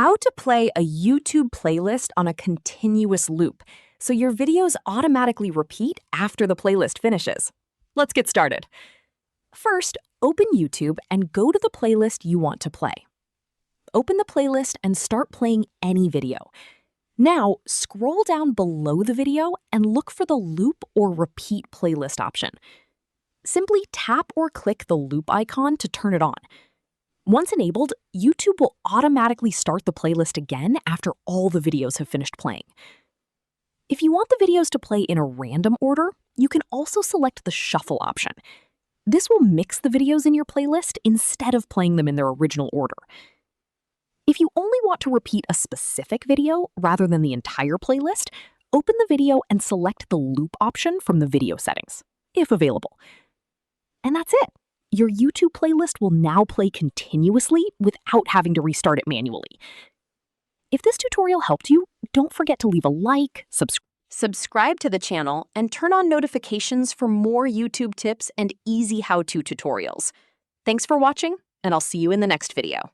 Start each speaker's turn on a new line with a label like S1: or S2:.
S1: How to play a YouTube playlist on a continuous loop so your videos automatically repeat after the playlist finishes. Let's get started. First, open YouTube and go to the playlist you want to play. Open the playlist and start playing any video. Now, scroll down below the video and look for the loop or repeat playlist option. Simply tap or click the loop icon to turn it on. Once enabled, YouTube will automatically start the playlist again after all the videos have finished playing. If you want the videos to play in a random order, you can also select the shuffle option. This will mix the videos in your playlist instead of playing them in their original order. If you only want to repeat a specific video rather than the entire playlist, open the video and select the loop option from the video settings, if available. And that's it. Your YouTube playlist will now play continuously without having to restart it manually. If this tutorial helped you, don't forget to leave a like, subscribe to the channel, and turn on notifications for more YouTube tips and easy how-to tutorials. Thanks for watching, and I'll see you in the next video.